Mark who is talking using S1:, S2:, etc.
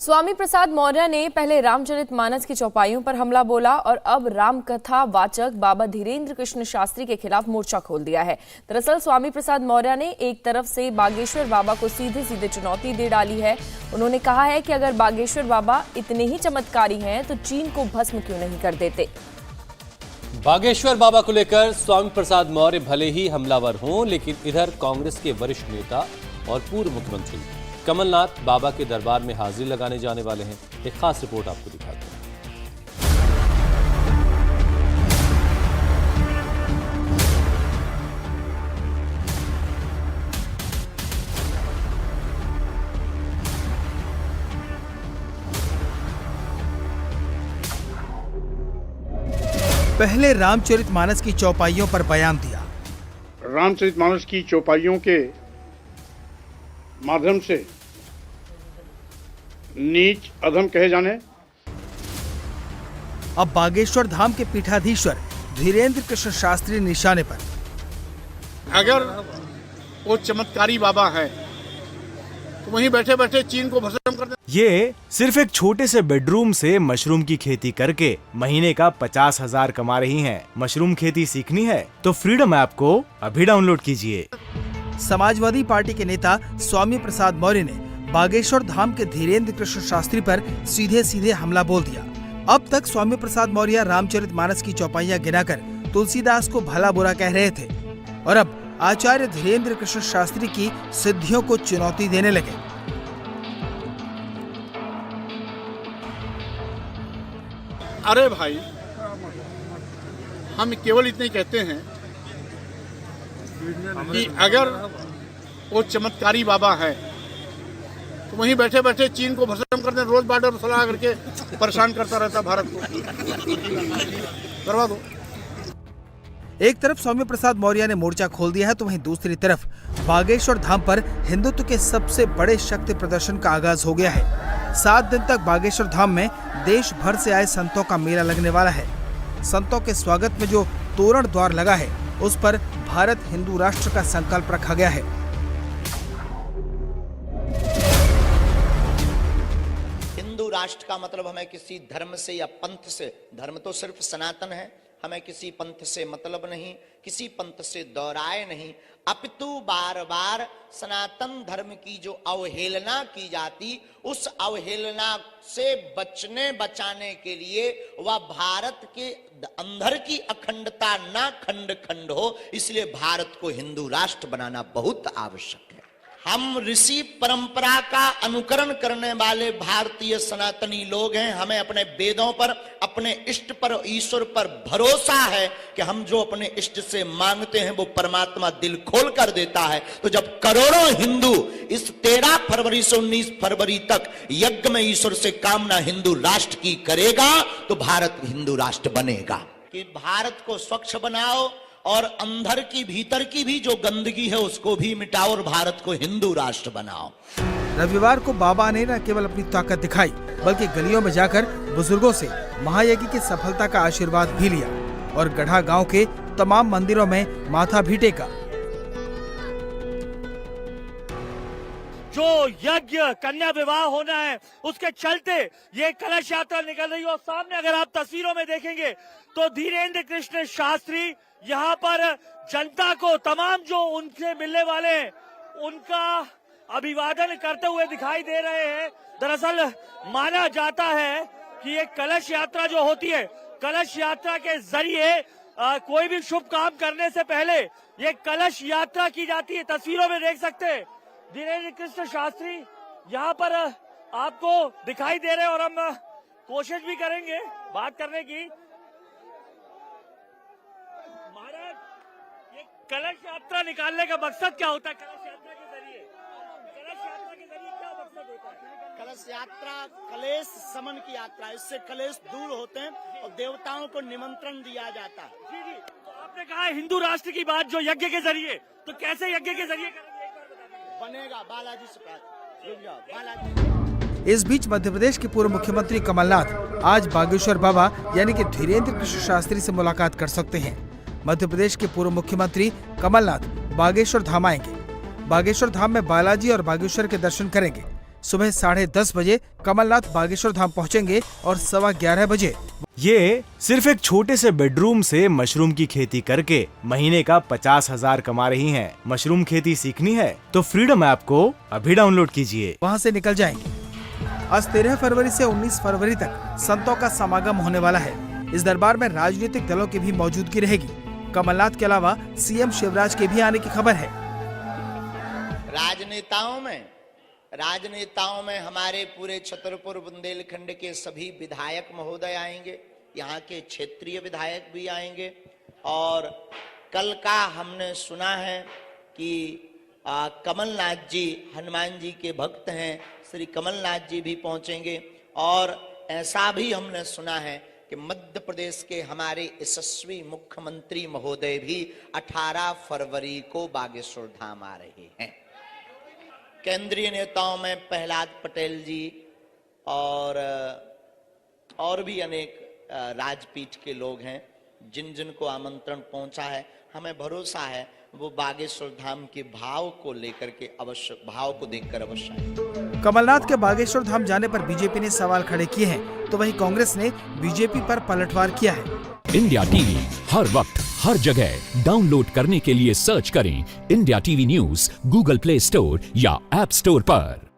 S1: स्वामी प्रसाद मौर्य ने पहले रामचरितमानस की चौपाइयों पर हमला बोला और अब राम कथा वाचक बाबा धीरेन्द्र कृष्ण शास्त्री के खिलाफ मोर्चा खोल दिया है। दरअसल स्वामी प्रसाद मौर्य ने एक तरफ से बागेश्वर बाबा को सीधे सीधे चुनौती दे डाली है। उन्होंने कहा है कि अगर बागेश्वर बाबा इतने ही चमत्कारी हैं तो चीन को भस्म क्यों नहीं कर देते।
S2: बागेश्वर बाबा को लेकर स्वामी प्रसाद मौर्य भले ही हमलावर हों, लेकिन इधर कांग्रेस के वरिष्ठ नेता और पूर्व मुख्यमंत्री कमलनाथ बाबा के दरबार में हाजिरी लगाने जाने वाले हैं। एक खास रिपोर्ट आपको दिखाते हैं।
S3: पहले रामचरितमानस की चौपाइयों पर बयान दिया।
S4: रामचरितमानस की चौपाइयों के माध्यम से नीच अधम कहे जाने।
S3: अब बागेश्वर धाम के पीठाधीश्वर धीरेन्द्र कृष्ण शास्त्री निशाने पर।
S4: अगर वो चमत्कारी बाबा है तो वहीं बैठे बैठे चीन को भस्म कर दे।
S5: ये सिर्फ एक छोटे से बेडरूम से मशरूम की खेती करके महीने का 50,000 कमा रही हैं। मशरूम खेती सीखनी है तो फ्रीडम ऐप को अभी डाउनलोड कीजिए।
S3: समाजवादी पार्टी के नेता स्वामी प्रसाद मौर्य ने बागेश्वर धाम के धीरेन्द्र कृष्ण शास्त्री पर सीधे सीधे हमला बोल दिया। अब तक स्वामी प्रसाद मौर्य रामचरितमानस की चौपाइयां गिनाकर तुलसीदास को भला बुरा कह रहे थे और अब आचार्य धीरेन्द्र कृष्ण शास्त्री की सिद्धियों को चुनौती देने लगे।
S4: अरे भाई, हम केवल इतने कहते हैं कि अगर वो चमत्कारी बाबा है तो वहीं बैठे बैठे चीन को भस्म कर दे। रोज बॉर्डर सलाह करके परेशान करता रहता भारत को, करवा दो।
S3: एक तरफ स्वामी प्रसाद मौर्य ने मोर्चा खोल दिया है तो वहीं दूसरी तरफ बागेश्वर धाम पर हिंदुत्व के सबसे बड़े शक्ति प्रदर्शन का आगाज हो गया है। 7 दिन तक बागेश्वर धाम में देश भर से आए संतों का मेला लगने वाला है। संतों के स्वागत में जो तोरण द्वार लगा है उस पर भारत हिंदू राष्ट्र का संकल्प रखा गया है।
S6: हिंदू राष्ट्र का मतलब हमें किसी धर्म से या पंथ से, धर्म तो सिर्फ सनातन है, हमें किसी पंथ से मतलब नहीं, किसी पंथ से दोहराए नहीं, अपितु बार बार सनातन धर्म की जो अवहेलना की जाती, उस अवहेलना से बचाने के लिए वह भारत के अंदर की अखंडता ना खंड खंड हो, इसलिए भारत को हिंदू राष्ट्र बनाना बहुत आवश्यक है। हम ऋषि परंपरा का अनुकरण करने वाले भारतीय सनातनी लोग हैं। हमें अपने वेदों पर, अपने इष्ट पर, ईश्वर पर भरोसा है कि हम जो अपने इष्ट से मांगते हैं वो परमात्मा दिल खोल कर देता है। तो जब करोड़ों हिंदू इस 13 फरवरी से 19 फरवरी तक यज्ञ में ईश्वर से कामना हिंदू राष्ट्र की करेगा तो भारत हिंदू राष्ट्र बनेगा। कि भारत को स्वच्छ बनाओ और अंदर की भीतर की भी जो गंदगी है उसको भी मिटाओ और भारत को हिंदू राष्ट्र बनाओ।
S3: रविवार को बाबा ने न केवल अपनी ताकत दिखाई बल्कि गलियों में जाकर बुजुर्गों से महायज्ञ की सफलता का आशीर्वाद भी लिया और गढ़ा गांव के तमाम मंदिरों में माथा भी टेका।
S7: जो यज्ञ कन्या विवाह होना है उसके चलते ये कलश यात्रा निकल रही है और सामने अगर आप तस्वीरों में देखेंगे तो धीरेन्द्र कृष्ण शास्त्री यहाँ पर जनता को, तमाम जो उनसे मिलने वाले हैं उनका अभिवादन करते हुए दिखाई दे रहे हैं। दरअसल माना जाता है कि ये कलश यात्रा जो होती है, कलश यात्रा के जरिए कोई भी शुभ काम करने से पहले ये कलश यात्रा की जाती है। तस्वीरों में देख सकते हैं धीरेन्द्र कृष्ण शास्त्री यहाँ पर आपको दिखाई दे रहे हैं और हम कोशिश भी करेंगे बात करने की। महाराज, ये कलश यात्रा निकालने का मकसद क्या होता है? कलश यात्रा के जरिए क्या मकसद होता है?
S8: कलश यात्रा कलेश समन की यात्रा, इससे कलेश दूर होते हैं और देवताओं को निमंत्रण दिया जाता है।
S7: जी जी, तो आपने कहा हिंदू राष्ट्र की बात जो यज्ञ के जरिए, तो कैसे यज्ञ के जरिए
S8: बनेगा? बालाजी से बालाजी।
S3: इस बीच मध्य प्रदेश के पूर्व मुख्यमंत्री कमलनाथ आज बागेश्वर बाबा यानी कि धीरेन्द्र कृष्ण शास्त्री से मुलाकात कर सकते हैं। मध्य प्रदेश के पूर्व मुख्यमंत्री कमलनाथ बागेश्वर धाम आएंगे। बागेश्वर धाम में बालाजी और बागेश्वर के दर्शन करेंगे। सुबह 10:30 बजे कमलनाथ बागेश्वर धाम पहुंचेंगे और 11:15 बजे
S5: ये सिर्फ एक छोटे से बेडरूम से मशरूम की खेती करके महीने का 50,000 कमा रही हैं। मशरूम खेती सीखनी है तो फ्रीडम ऐप को अभी डाउनलोड कीजिए।
S3: वहां से निकल जाएंगे। आज 13 फरवरी से 19 फरवरी तक संतों का समागम होने वाला है। इस दरबार में राजनीतिक दलों की भी मौजूदगी रहेगी। कमलनाथ के अलावा सीएम शिवराज के भी आने की खबर है।
S6: राजनेताओं में हमारे पूरे छतरपुर बुंदेलखंड के सभी विधायक महोदय आएंगे, यहाँ के क्षेत्रीय विधायक भी आएंगे। और कल का हमने सुना है कि कमलनाथ जी हनुमान जी के भक्त हैं, श्री कमलनाथ जी भी पहुंचेंगे। और ऐसा भी हमने सुना है कि मध्य प्रदेश के हमारे यशस्वी मुख्यमंत्री महोदय भी 18 फरवरी को बागेश्वर धाम आ रहे हैं। केंद्रीय नेताओं में प्रहलाद पटेल जी और भी अनेक राजपीठ के लोग हैं जिन जिन को आमंत्रण पहुंचा है। हमें भरोसा है वो बागेश्वर धाम के भाव को देखकर अवश्य आएंगे।
S3: कमलनाथ के बागेश्वर धाम जाने पर बीजेपी ने सवाल खड़े किए हैं, तो वहीं कांग्रेस ने बीजेपी पर पलटवार किया है।
S9: इंडिया टीवी हर वक्त हर जगह डाउनलोड करने के लिए सर्च करें India TV news Google play store या ऐप स्टोर पर।